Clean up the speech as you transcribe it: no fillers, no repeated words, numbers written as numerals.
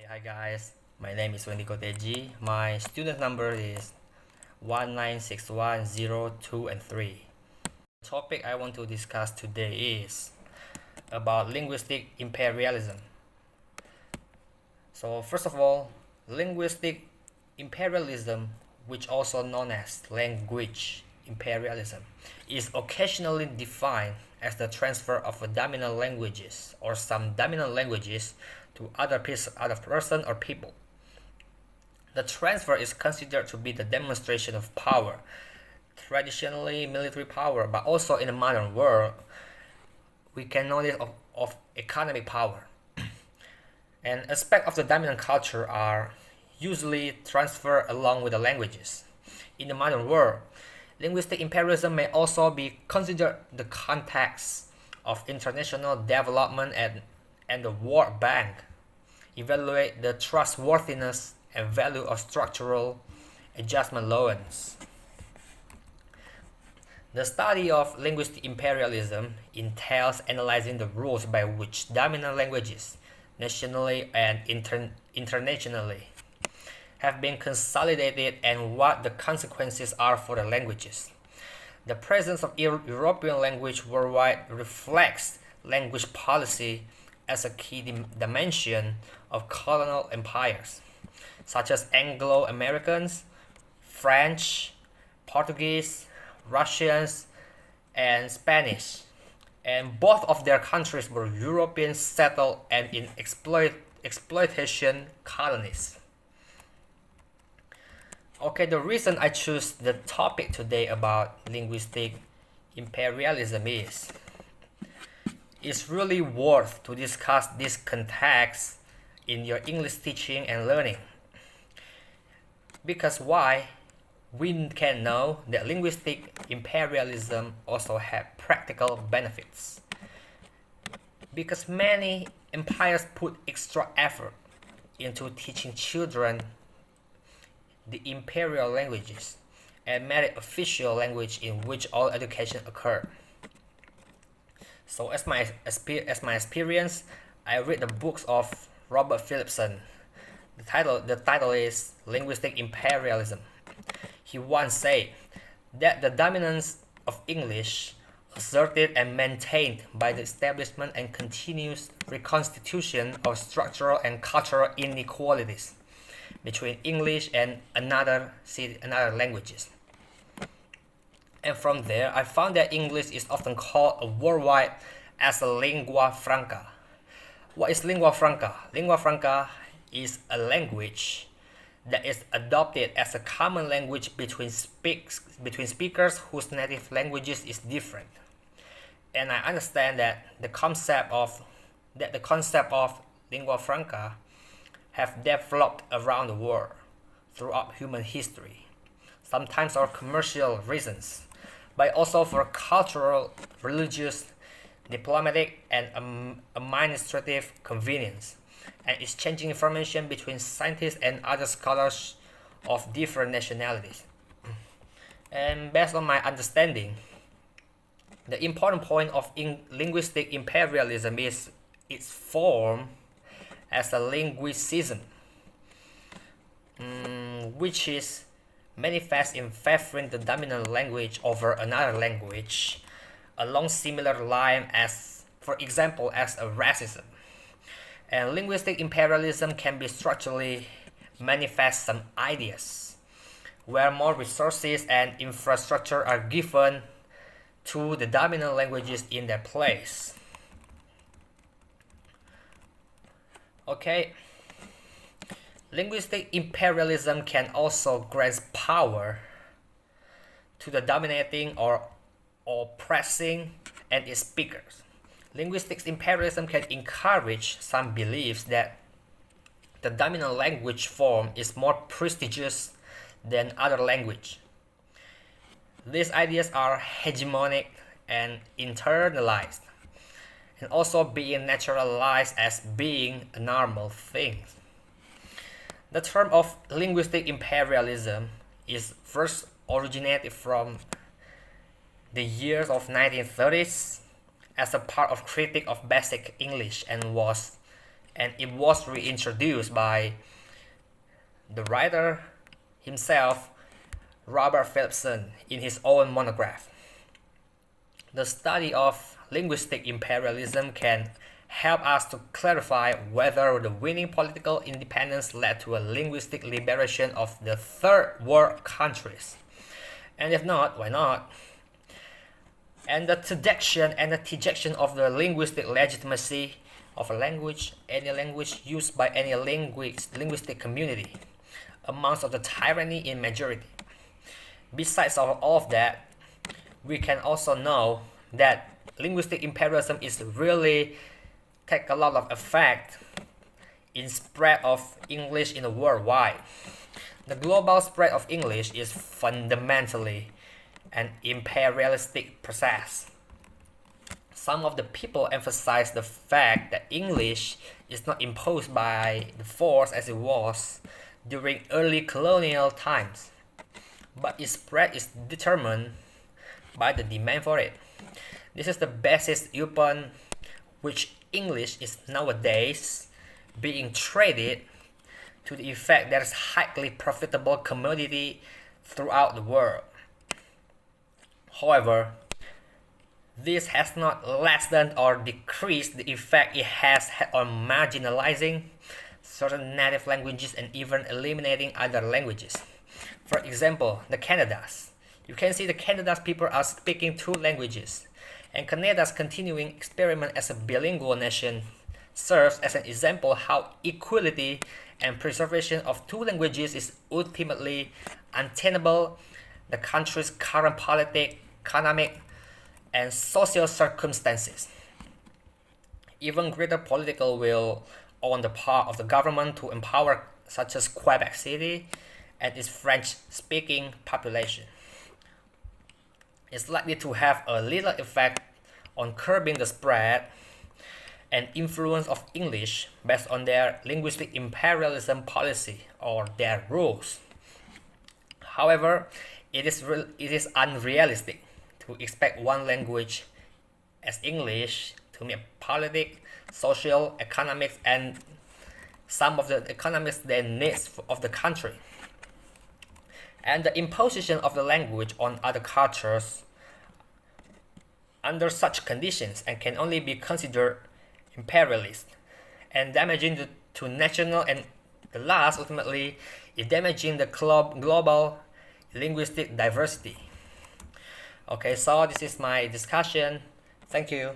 Hi guys, my name is Wendy Koteji. My student number is 19610, and 3. The topic I want to discuss today is about linguistic imperialism. So first of all, linguistic imperialism, which also known as language imperialism, is occasionally defined as the transfer of dominant languages or some dominant languages to other person or people. The transfer is considered to be the demonstration of power, traditionally military power, but also in the modern world, we can notice of economic power. And aspects of the dominant culture are usually transferred along with the languages. In the modern world, linguistic imperialism may also be considered the context of international development and the World Bank evaluate the trustworthiness and value of structural adjustment loans. The study of linguistic imperialism entails analyzing the rules by which dominant languages, nationally and internationally, have been consolidated and what the consequences are for the languages. The presence of European language worldwide reflects language policy as a key dimension of colonial empires, such as Anglo-Americans, French, Portuguese, Russians, and Spanish. And both of their countries were European settled and in exploitation colonies. Okay, the reason I choose the topic today about linguistic imperialism is it's really worth to discuss this context in your English teaching and learning. Because why? We can know that linguistic imperialism also have practical benefits. Because many empires put extra effort into teaching children the imperial languages and made it official language in which all education occurred. So as my experience, I read the books of Robert Philipson. The title is Linguistic Imperialism. He once said that the dominance of English, asserted and maintained by the establishment and continuous reconstitution of structural and cultural inequalities between English and another languages. And from there, I found that English is often called worldwide as a lingua franca. What is lingua franca? Lingua franca is a language that is adopted as a common language between speakers whose native languages is different. And I understand that the concept of lingua franca have developed around the world throughout human history, sometimes for commercial reasons, but also for cultural, religious, diplomatic, and administrative convenience, and exchanging information between scientists and other scholars of different nationalities. And based on my understanding, the important point of linguistic imperialism is its form as a linguicism, which is manifest in favoring the dominant language over another language along similar line as, for example, as a racism. And linguistic imperialism can be structurally manifest some ideas where more resources and infrastructure are given to the dominant languages in their place. Okay. Linguistic imperialism can also grant power to the dominating or oppressing and its speakers. Linguistic imperialism can encourage some beliefs that the dominant language form is more prestigious than other language. These ideas are hegemonic and internalized, and also being naturalized as being a normal thing. The term of linguistic imperialism is first originated from the years of 1930s as a part of critique of basic English and was and it was reintroduced by the writer himself, Robert Philipson, in his own monograph. The study of linguistic imperialism can help us to clarify whether the winning political independence led to a linguistic liberation of the third world countries. And if not, why not? And the dejection of the linguistic legitimacy of a language, any language used by any linguistic community, amounts of the tyranny in majority. Besides all of that, we can also know that linguistic imperialism is really take a lot of effect in spread of English in the worldwide. The global spread of English is fundamentally an imperialistic process. Some of the people emphasize the fact that English is not imposed by the force as it was during early colonial times, but its spread is determined by the demand for it. This is the basis upon which English is nowadays being traded to the effect that is highly profitable commodity throughout the world. However, this has not lessened or decreased the effect it has had on marginalizing certain native languages and even eliminating other languages. For example, the Canadas. You can see the Canadas people are speaking two languages, and Canada's continuing experiment as a bilingual nation serves as an example how equality and preservation of two languages is ultimately untenable. The country's current political, economic, and social circumstances. Even greater political will on the part of the government to empower such as Quebec City and its French-speaking population is likely to have a little effect on curbing the spread and influence of English based on their linguistic imperialism policy or their rules. However, it is unrealistic to expect one language as English to meet politics, social, economics, and some of the economics needs of the country. And the imposition of the language on other cultures under such conditions and can only be considered imperialist and damaging to national, and the last ultimately is damaging the global linguistic diversity. Okay, so this is my discussion. Thank you.